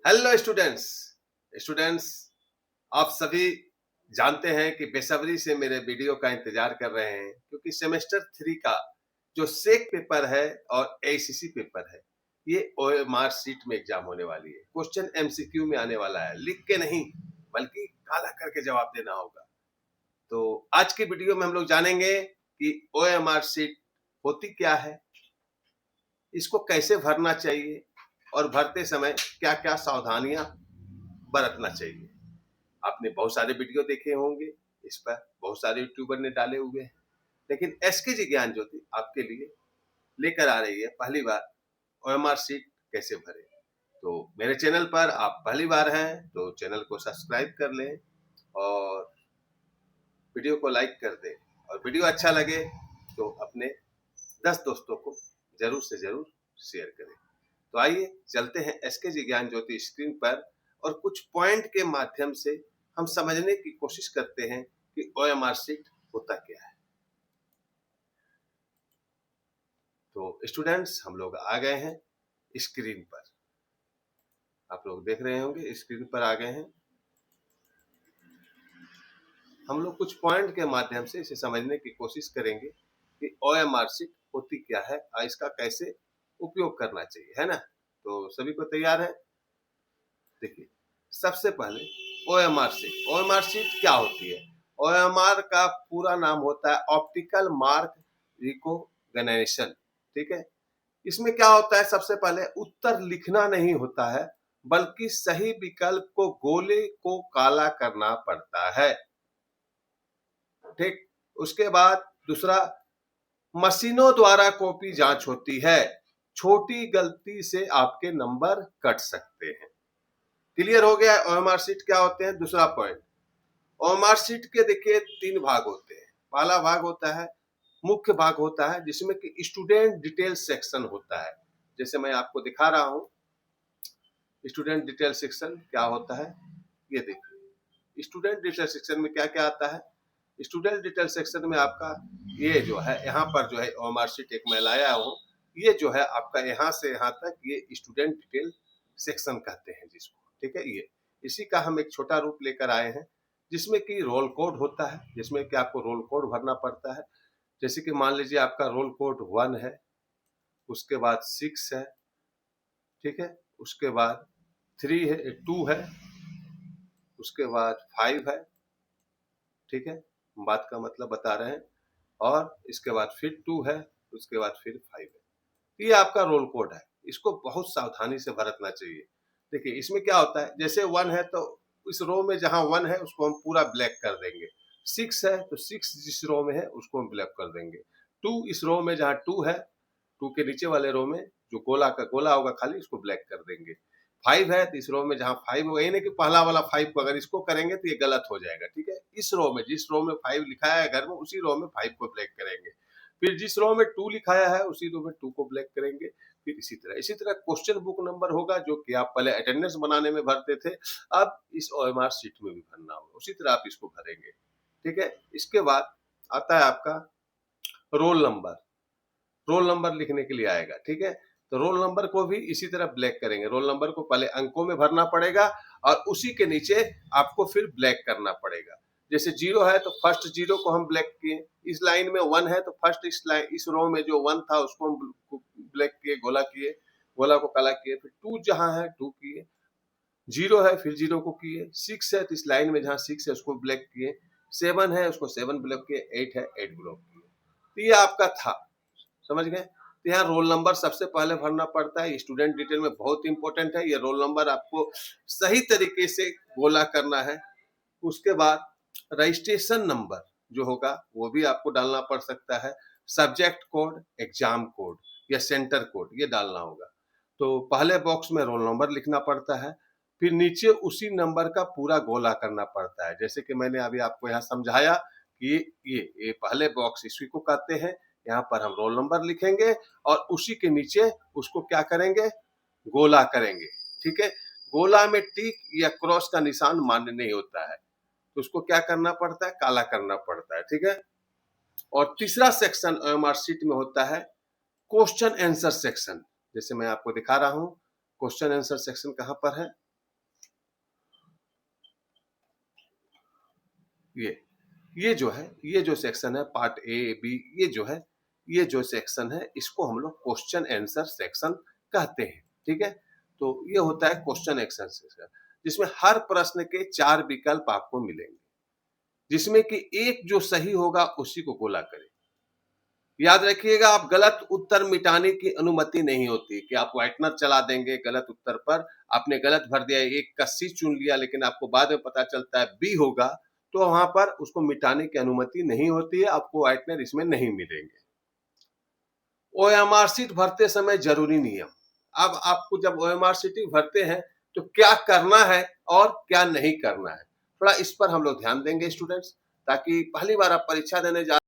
Hello students. Students, आप सभी जानते हैं कि बेसब्री से मेरे वीडियो का इंतजार कर रहे हैं क्योंकि सेमेस्टर 3 का जो सेक पेपर है और एसीसी पेपर है, ये ओएमआर शीट में एग्जाम होने वाली है। क्वेश्चन एमसीक्यू में आने वाला है, लिख के नहीं बल्कि काला करके जवाब देना होगा। तो आज की वीडियो में हम लोग जानेंगे कि ओएमआर शीट होती क्या है, इसको कैसे भरना चाहिए और भरते समय क्या-क्या सावधानियां बरतना चाहिए। आपने बहुत सारे वीडियो देखे होंगे, इस पर बहुत सारे यूट्यूबर ने डाले हुए हैं, लेकिन एसकेजी ज्ञान ज्योति आपके लिए लेकर आ रही है पहली बार ओएमआर शीट कैसे भरें। तो मेरे चैनल पर आप पहली बार हैं तो चैनल को सब्सक्राइब कर लें और वीडियो को लाइक कर दें, और वीडियो अच्छा लगे तो अपने 10 दोस्तों को जरूर से जरूर शेयर करें। तो आइए चलते हैं एसकेजी ज्ञान ज्योति स्क्रीन पर और कुछ पॉइंट के माध्यम से हम समझने की कोशिश करते हैं कि ओएमआर शीट होता क्या है। तो स्टूडेंट्स, हम लोग आ गए हैं स्क्रीन पर। आप लोग देख रहे होंगे स्क्रीन पर आ गए हैं। हम लोग कुछ पॉइंट के माध्यम से इसे समझने की कोशिश करेंगे कि ओएमआर शीट होती क्या है और इसका कैसे उपयोग करना चाहिए, है ना। तो सभी को तैयार है? देखिए, सबसे पहले ओएमआर शीट क्या होती है। ओएमआर का पूरा नाम होता है ऑप्टिकल मार्क रिकॉग्निशन। ठीक है, इसमें क्या होता है, सबसे पहले उत्तर लिखना नहीं होता है बल्कि सही विकल्प को गोले को काला करना पड़ता है। ठीक, उसके बाद दूसरा, मशीनों द्वारा कॉपी जांच होती है। छोटी गलती से आपके नंबर कट सकते हैं। क्लियर हो गया ओएमआर शीट क्या होते हैं। दूसरा पॉइंट, ओएमआर शीट के देखिए 3 भाग होते हैं। पहला भाग होता है मुख्य भाग होता है जिसमें कि स्टूडेंट डिटेल सेक्शन होता है। जैसे मैं आपको दिखा रहा हूं, स्टूडेंट डिटेल सेक्शन क्या होता है, ये देखिए। स्टूडेंट डिटेल सेक्शन में क्या क्या आता है। स्टूडेंट डिटेल सेक्शन में आपका ये जो है, यहाँ पर जो है ओएमआर शीट एक मैं लाया हूँ, ये जो है आपका यहाँ से यहाँ तक ये स्टूडेंट डिटेल सेक्शन कहते हैं जिसको। ठीक है, ये इसी का हम एक छोटा रूप लेकर आए हैं जिसमें कि रोल कोड होता है, जिसमें कि आपको रोल कोड भरना पड़ता है। जैसे कि मान लीजिए आपका रोल कोड 1 है, उसके बाद 6 है, ठीक है, उसके बाद 3 है, 2 है, उसके बाद 5 है। ठीक है, बात का मतलब बता रहे हैं। और इसके बाद फिर 2 है, उसके बाद फिर 5 है। ये आपका रोल कोड है, इसको बहुत सावधानी से भरना चाहिए। देखिए इसमें क्या होता है, जैसे 1 है तो इस रो में जहां 1 है उसको हम पूरा ब्लैक कर देंगे। 6 है तो 6 जिस रो में है उसको हम ब्लैक कर देंगे। 2 इस रो में जहां 2 है, 2 के नीचे वाले रो में जो गोला का गोला होगा खाली उसको ब्लैक कर देंगे। 5 है तो इस रो में जहां 5 होगा, ये नहीं कि पहला वाला 5 को अगर इसको करेंगे तो ये गलत हो जाएगा। ठीक है, इस रो में जिस रो में 5 लिखा है घर में उसी रो में 5 को ब्लैक करेंगे। फिर जिस रो में 2 लिखाया है उसी रो में 2 को ब्लैक करेंगे। फिर इसी तरह क्वेश्चन बुक नंबर होगा जो कि आप पहले अटेंडेंस बनाने में भरते थे, अब इस ओएमआर शीट में भी भरना होगा, उसी तरह आप इसको भरेंगे। ठीक है, इसके बाद आता है आपका रोल नंबर। रोल नंबर लिखने के लिए आएगा। ठीक है, तो रोल नंबर को भी इसी तरह ब्लैक करेंगे। रोल नंबर को पहले अंकों में भरना पड़ेगा और उसी के नीचे आपको फिर ब्लैक करना पड़ेगा। जैसे 0 है तो फर्स्ट 0 को हम ब्लैक किए, इस लाइन में 1 है तो फर्स्ट इस रो में जो 1 था उसको हम ब्लैक किए, गोला किए, गोला को काला किए। फिर 2 जहां है 2 किए, 0 है फिर 0 को किए, 6 है तो इस लाइन में जहां 6 है उसको ब्लैक किए, 7 है उसको 7 ब्लैक किए, 8 है 8 ब्लॉक किए। तो ये आपका था, समझ गए। तो यहाँ रोल नंबर सबसे पहले भरना पड़ता है। स्टूडेंट डिटेल में बहुत इंपॉर्टेंट है, ये रोल नंबर आपको सही तरीके से गोला करना है। उसके बाद रजिस्ट्रेशन नंबर जो होगा वो भी आपको डालना पड़ सकता है। सब्जेक्ट कोड, एग्जाम कोड या सेंटर कोड ये डालना होगा। तो पहले बॉक्स में रोल नंबर लिखना पड़ता है, फिर नीचे उसी नंबर का पूरा गोला करना पड़ता है। जैसे कि मैंने अभी आपको यहाँ समझाया कि ये पहले बॉक्स इसी को कहते हैं। यहाँ पर हम रोल नंबर लिखेंगे और उसी के नीचे उसको क्या करेंगे, गोला करेंगे। ठीक है, गोला में टिक या क्रॉस का निशान मान्य नहीं होता है, तो उसको क्या करना पड़ता है, काला करना पड़ता है। ठीक है, और तीसरा सेक्शन ओएमआर शीट में होता है क्वेश्चन आंसर सेक्शन। जैसे मैं आपको दिखा रहा हूं, क्वेश्चन आंसर सेक्शन कहां पर है, ये जो है, ये जो सेक्शन है पार्ट ए बी, ये जो सेक्शन है इसको हम लोग क्वेश्चन आंसर सेक्शन कहते हैं। ठीक है, तो ये होता है क्वेश्चन आंसर सेक्शन, जिसमें हर प्रश्न के 4 विकल्प आपको मिलेंगे, जिसमें कि एक जो सही होगा उसी को गोला करें। याद रखिएगा, आप गलत उत्तर मिटाने की अनुमति नहीं होती कि आप व्हाइटनर चला देंगे गलत उत्तर पर। आपने गलत भर दिया, एक का सी चुन लिया, लेकिन आपको बाद में पता चलता है बी होगा, तो वहां पर उसको मिटाने की अनुमति नहीं होती है, आपको व्हाइटनर इसमें नहीं मिलेंगे। ओएमआर शीट भरते समय जरूरी नियम। अब आपको जब ओएमआर शीट भरते हैं तो क्या करना है और क्या नहीं करना है, थोड़ा इस पर हम लोग ध्यान देंगे स्टूडेंट्स, ताकि पहली बार आप परीक्षा देने जा